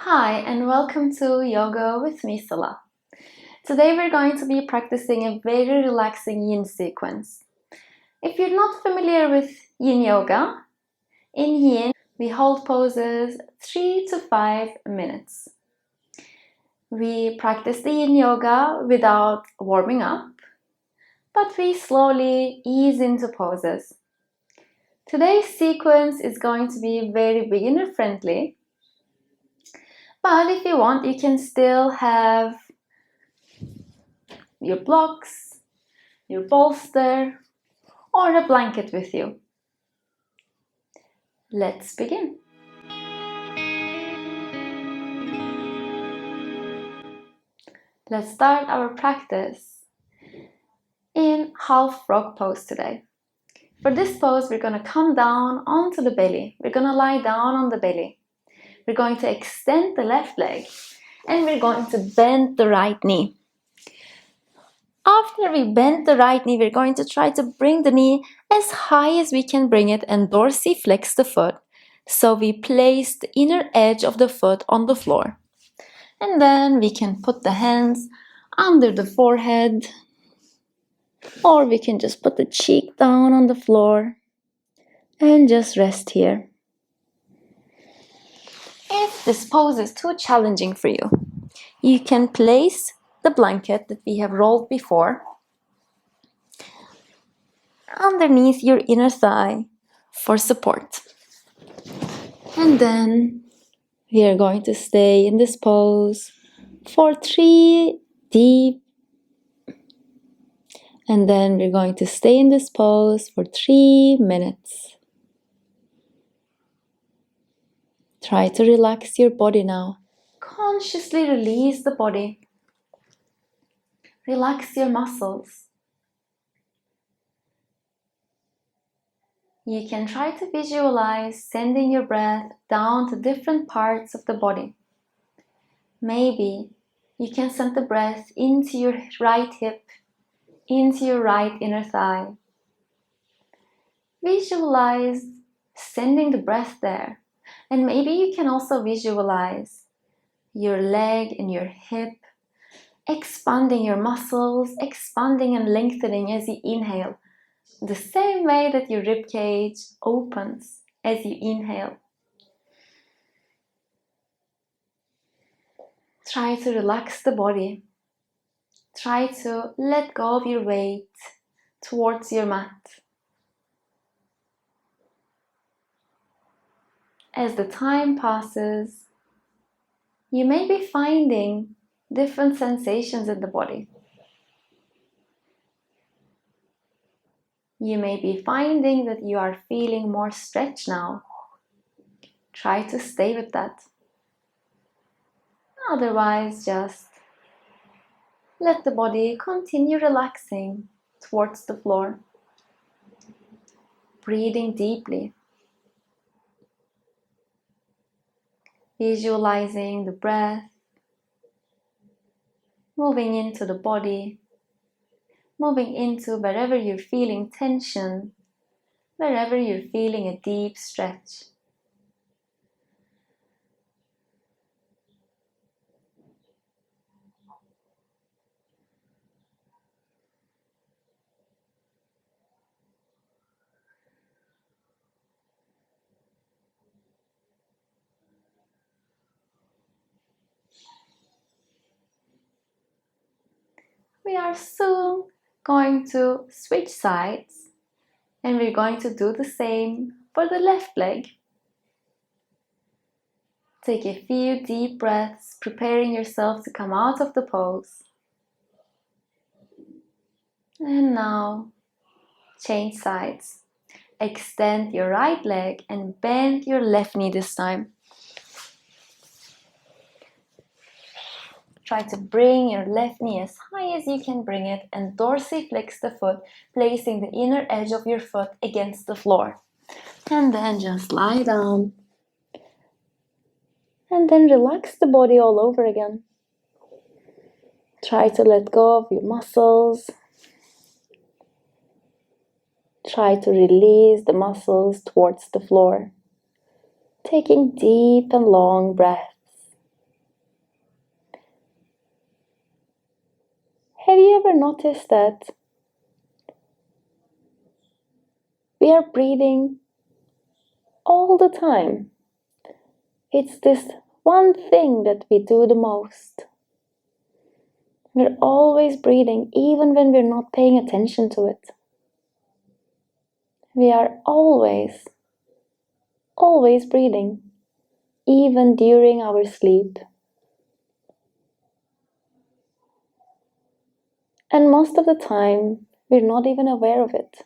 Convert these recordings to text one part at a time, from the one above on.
Hi and welcome to Yoga with me, Sila. Today we're going to be practicing a very relaxing Yin sequence. If you're not familiar with Yin Yoga, in Yin we hold poses 3 to 5 minutes. We practice the Yin Yoga without warming up, but we slowly ease into poses. Today's sequence is going to be very beginner friendly. But if you want, you can still have your blocks, your bolster, or a blanket with you. Let's begin. Let's start our practice in half frog pose today. For this pose, we're going to come down onto the belly. We're going to lie down on the belly. We're going to extend the left leg and we're going to bend the right knee. After we bend the right knee, we're going to try to bring the knee as high as we can bring it and dorsiflex the foot. So we place the inner edge of the foot on the floor. And then we can put the hands under the forehead, or we can just put the cheek down on the floor and just rest here. If this pose is too challenging for you, you can place the blanket that we have rolled before underneath your inner thigh for support. And then we are going to stay in this pose for 3 deep. And then we're going to stay in this pose for 3 minutes. Try to relax your body now. Consciously release the body. Relax your muscles. You can try to visualize sending your breath down to different parts of the body. Maybe you can send the breath into your right hip, into your right inner thigh. Visualize sending the breath there. And maybe you can also visualize your leg and your hip expanding your muscles, expanding and lengthening as you inhale, the same way that your rib cage opens as you inhale. Try to relax the body. Try to let go of your weight towards your mat. As the time passes, you may be finding different sensations in the body. You may be finding that you are feeling more stretched now. Try to stay with that. Otherwise, just let the body continue relaxing towards the floor. Breathing deeply. Visualizing the breath moving into the body, moving into wherever you're feeling tension, wherever you're feeling a deep stretch. We are soon going to switch sides and we're going to do the same for the left leg. Take a few deep breaths, preparing yourself to come out of the pose. And now, change sides. Extend your right leg and bend your left knee this time. Try to bring your left knee as high as you can bring it and dorsiflex the foot, placing the inner edge of your foot against the floor. And then just lie down. And then relax the body all over again. Try to let go of your muscles. Try to release the muscles towards the floor. Taking deep and long breaths. Have you ever noticed that we are breathing all the time? It's this one thing that we do the most. We're always breathing, even when we're not paying attention to it. We are always breathing, even during our sleep. And most of the time, we're not even aware of it.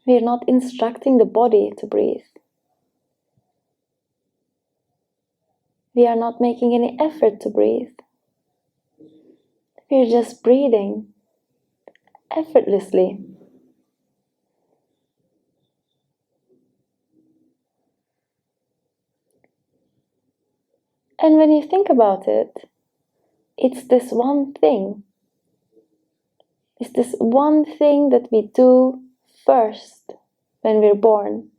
We're not instructing the body to breathe. We are not making any effort to breathe. We're just breathing effortlessly. And when you think about it, it's this one thing. It's this one thing that we do first when we're born.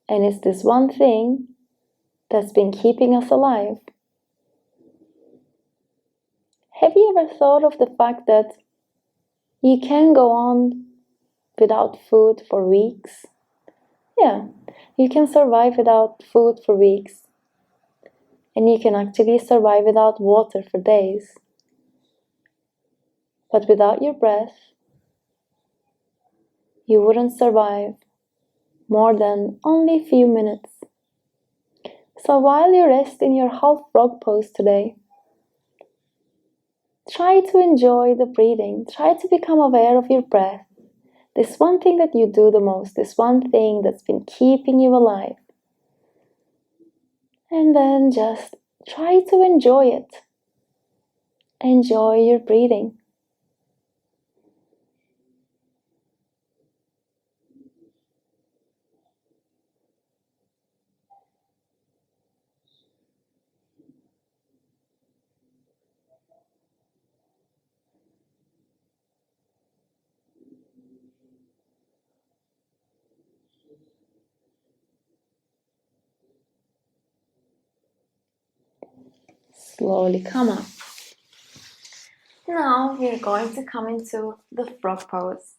And it's this one thing that's been keeping us alive. Have you ever thought of the fact that you can go on without food for weeks? Yeah, you can survive without food for weeks. And you can actually survive without water for days. But without your breath, you wouldn't survive more than only a few minutes. So while you rest in your half frog pose today, try to enjoy the breathing. Try to become aware of your breath. This one thing that you do the most, this one thing that's been keeping you alive. And then just try to enjoy it. Enjoy your breathing. Slowly come up. Now we're going to come into the frog pose.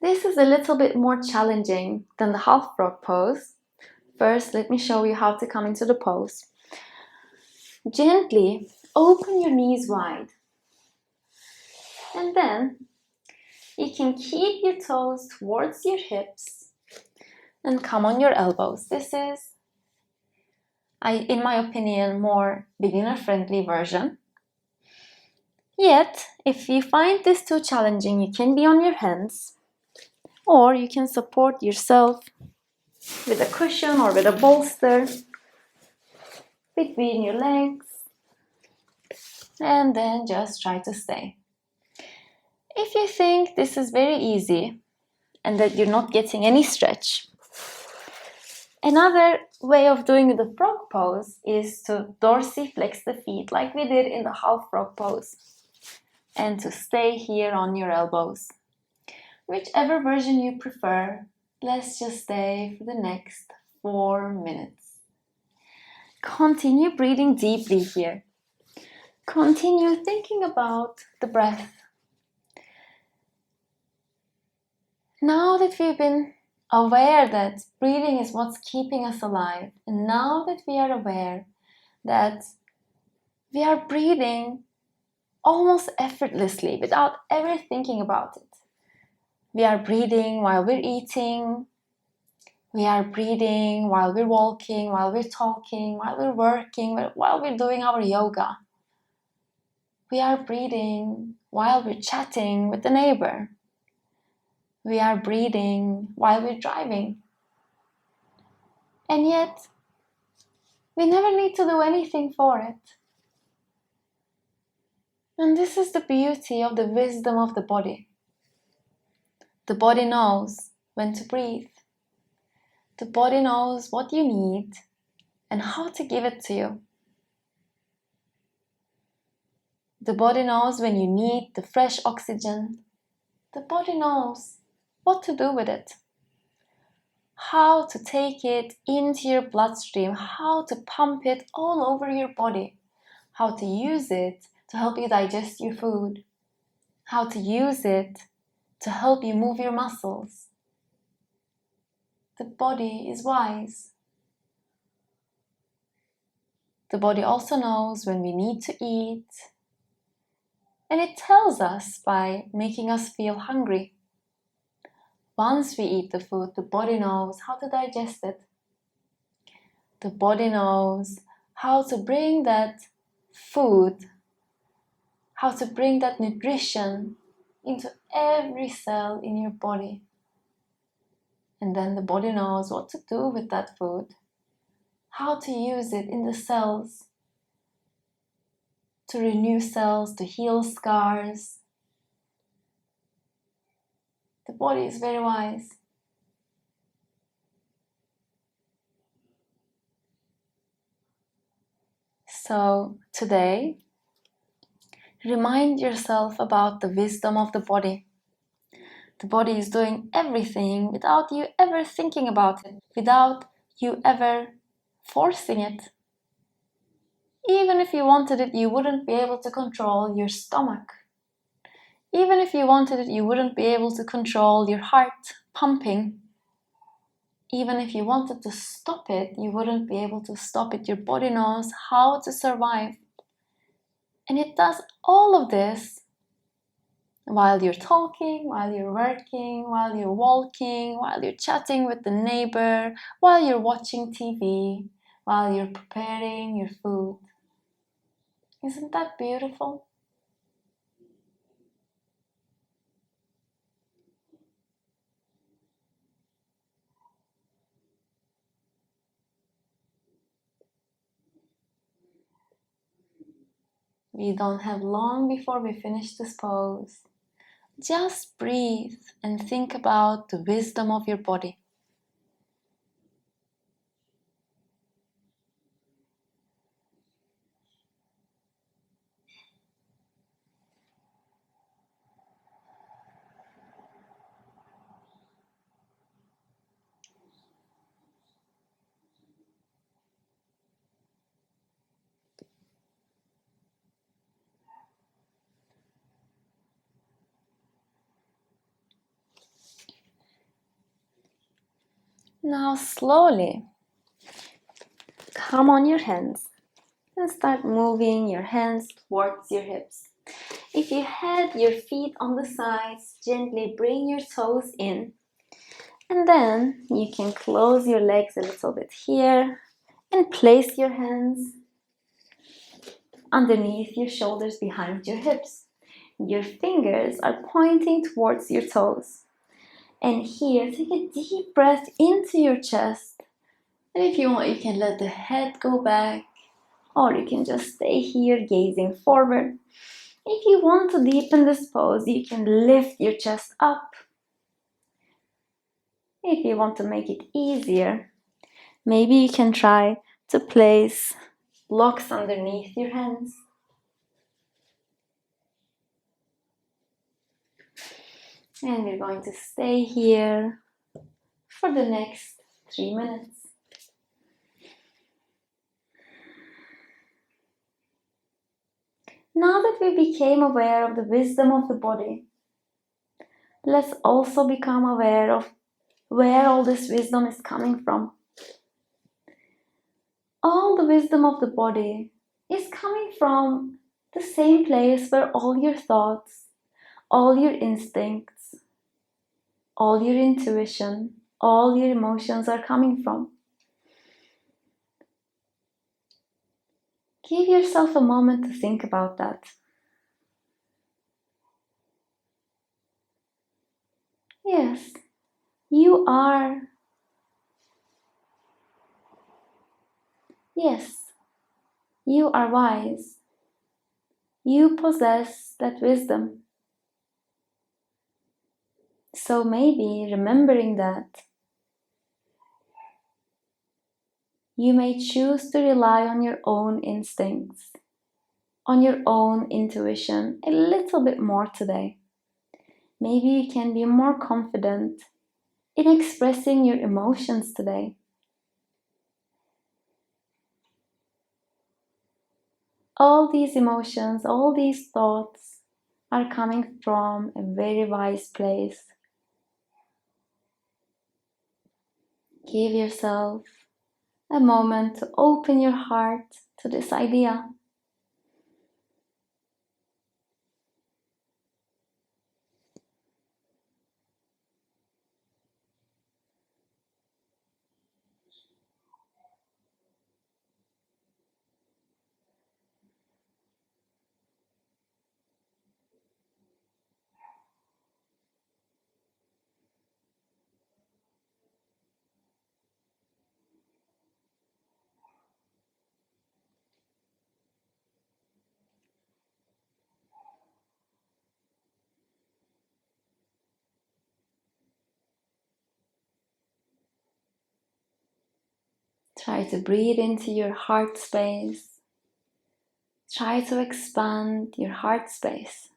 This is a little bit more challenging than the half frog pose. First, let me show you how to come into the pose. Gently open your knees wide. And then you can keep your toes towards your hips and come on your elbows. This is, in my opinion, more beginner-friendly version. Yet, if you find this too challenging, you can be on your hands, or you can support yourself with a cushion or with a bolster between your legs, and then just try to stay. If you think this is very easy and that you're not getting any stretch, another way of doing the frog pose is to dorsiflex the feet like we did in the half frog pose, and to stay here on your elbows. Whichever version you prefer, let's just stay for the next 4 minutes. Continue breathing deeply here. Continue thinking about the breath. Now that we've been aware that breathing is what's keeping us alive, and now that we are aware that we are breathing almost effortlessly without ever thinking about it. We are breathing while we're eating. We are breathing while we're walking, while we're talking, while we're working, while we're doing our yoga. We are breathing while we're chatting with the neighbor. We are breathing while we're driving. And yet, we never need to do anything for it. And this is the beauty of the wisdom of the body. The body knows when to breathe. The body knows what you need and how to give it to you. The body knows when you need the fresh oxygen. The body knows what to do with it. How to take it into your bloodstream, how to pump it all over your body, how to use it to help you digest your food, how to use it to help you move your muscles. The body is wise. The body also knows when we need to eat, and it tells us by making us feel hungry. Once we eat the food, the body knows how to digest it. The body knows how to bring that food, how to bring that nutrition into every cell in your body. And then the body knows what to do with that food, how to use it in the cells, to renew cells, to heal scars. The body is very wise. So today, remind yourself about the wisdom of the body. The body is doing everything without you ever thinking about it, without you ever forcing it. Even if you wanted it, you wouldn't be able to control your stomach. Even if you wanted it, you wouldn't be able to control your heart pumping. Even if you wanted to stop it, you wouldn't be able to stop it. Your body knows how to survive. And it does all of this while you're talking, while you're working, while you're walking, while you're chatting with the neighbor, while you're watching TV, while you're preparing your food. Isn't that beautiful? We don't have long before we finish this pose. Just breathe and think about the wisdom of your body. Now slowly come on your hands and start moving your hands towards your hips. If you had your feet on the sides, gently bring your toes in, and then you can close your legs a little bit here and place your hands underneath your shoulders behind your hips. Your fingers are pointing towards your toes. And here, take a deep breath into your chest. And if you want, you can let the head go back, or you can just stay here gazing forward. If you want to deepen this pose, you can lift your chest up. If you want to make it easier, maybe you can try to place blocks underneath your hands. And we're going to stay here for the next 3 minutes. Now that we became aware of the wisdom of the body, let's also become aware of where all this wisdom is coming from. All the wisdom of the body is coming from the same place where all your thoughts, all your instincts, all your intuition, all your emotions are coming from. Give yourself a moment to think about that. Yes, you are. Yes, you are wise. You possess that wisdom. So maybe remembering that, you may choose to rely on your own instincts, on your own intuition a little bit more today. Maybe you can be more confident in expressing your emotions today. all these emotions, all these thoughts are coming from a very wise place. Give yourself a moment to open your heart to this idea. Try to breathe into your heart space. Try to expand your heart space.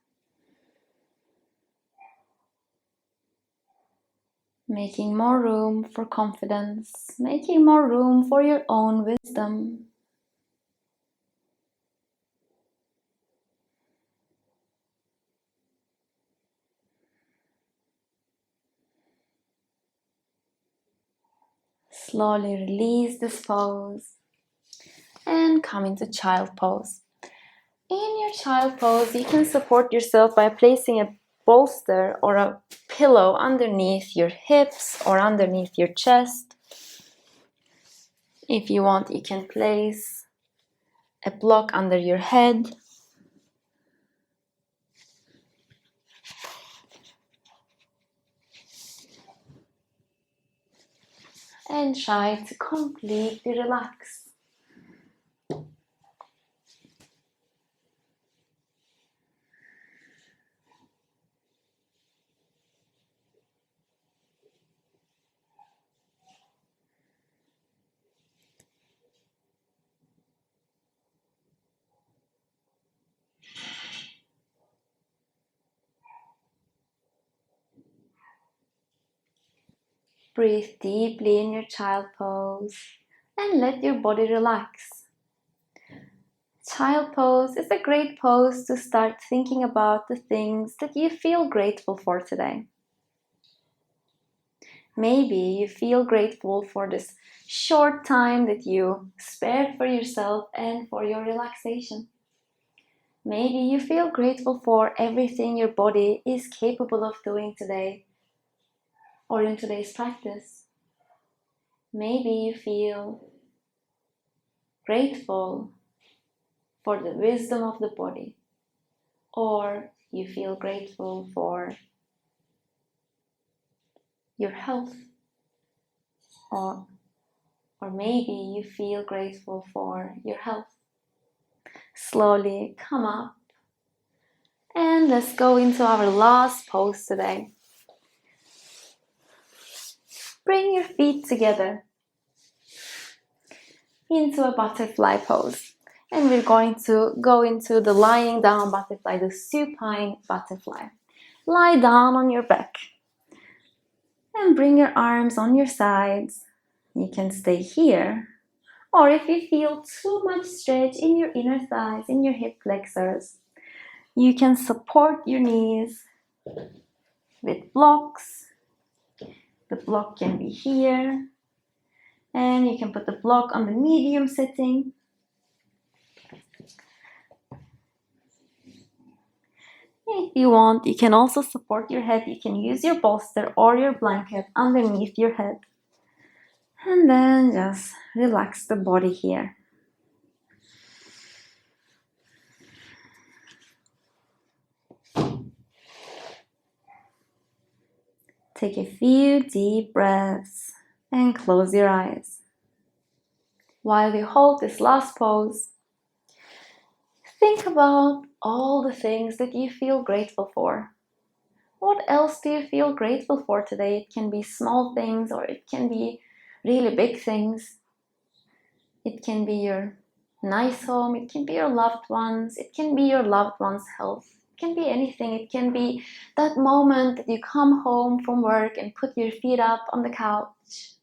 Making more room for confidence, making more room for your own wisdom. Slowly release this pose and come into child pose. In your child pose, you can support yourself by placing a bolster or a pillow underneath your hips or underneath your chest. If you want, you can place a block under your head. And try to completely relax. Breathe deeply in your child pose and let your body relax. Child pose is a great pose to start thinking about the things that you feel grateful for today. Maybe you feel grateful for this short time that you spared for yourself and for your relaxation. Maybe you feel grateful for everything your body is capable of doing today or in today's practice. Maybe you feel grateful for the wisdom of the body, or you feel grateful for your health, or maybe you feel grateful for your health. Slowly come up and let's go into our last pose today. Bring your feet together into a butterfly pose. And we're going to go into the lying down butterfly, the supine butterfly. Lie down on your back and bring your arms on your sides. You can stay here, or if you feel too much stretch in your inner thighs, in your hip flexors, you can support your knees with blocks. The block can be here, and you can put the block on the medium setting. If you want, you can also support your head. You can use your bolster or your blanket underneath your head. And then just relax the body here. Take a few deep breaths and close your eyes. While you hold this last pose, think about all the things that you feel grateful for. What else do you feel grateful for today? It can be small things or it can be really big things. It can be your nice home, it can be your loved ones, it can be your loved one's health. It can be anything. It can be that moment that you come home from work and put your feet up on the couch.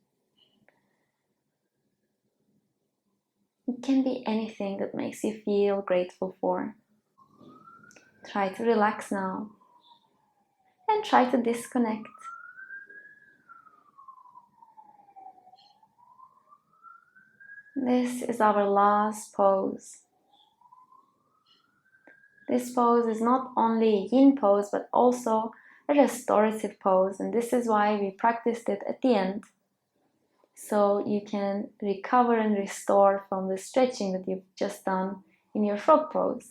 It It can be anything that makes you feel grateful for. Try to relax now and try to disconnect. This is our last pose. This pose is not only a yin pose but also a restorative pose, and this is why we practiced it at the end. So you can recover and restore from the stretching that you've just done in your frog pose.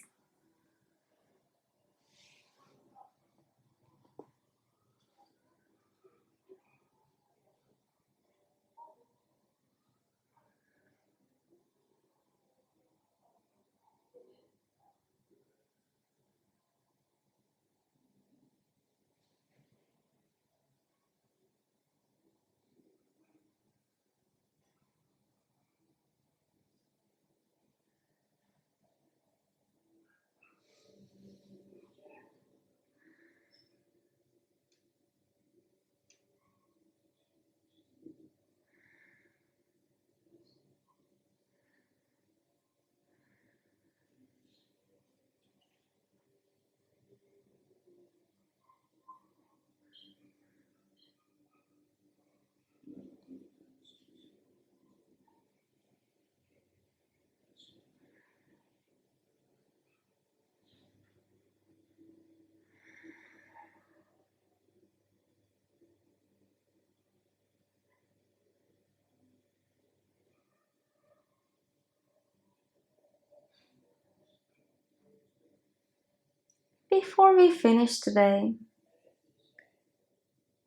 Before we finish today,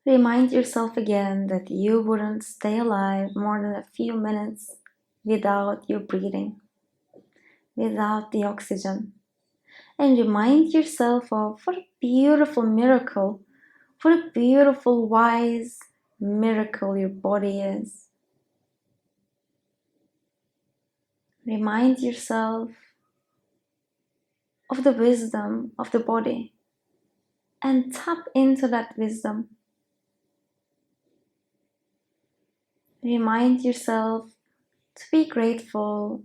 remind yourself again that you wouldn't stay alive more than a few minutes without your breathing, without the oxygen. And remind yourself of what a beautiful miracle, what a beautiful, wise miracle your body is. Remind yourself of the wisdom of the body and tap into that wisdom. Remind yourself to be grateful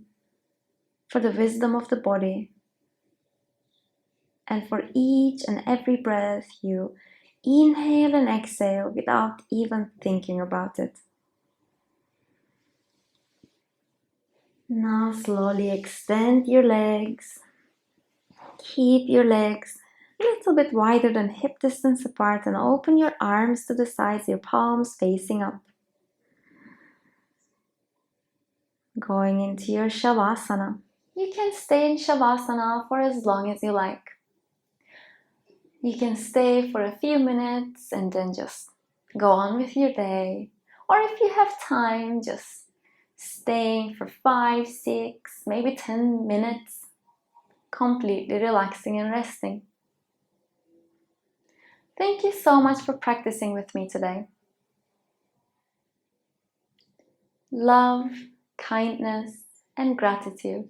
for the wisdom of the body and for each and every breath you inhale and exhale without even thinking about it. Now slowly extend your legs. Keep your legs a little bit wider than hip distance apart and open your arms to the sides, your palms facing up. Going into your Shavasana. You can stay in Shavasana for as long as you like. You can stay for a few minutes and then just go on with your day. Or if you have time, just staying for 5, 6, maybe 10 minutes, completely relaxing and resting. Thank you so much for practicing with me today. Love, kindness, and gratitude.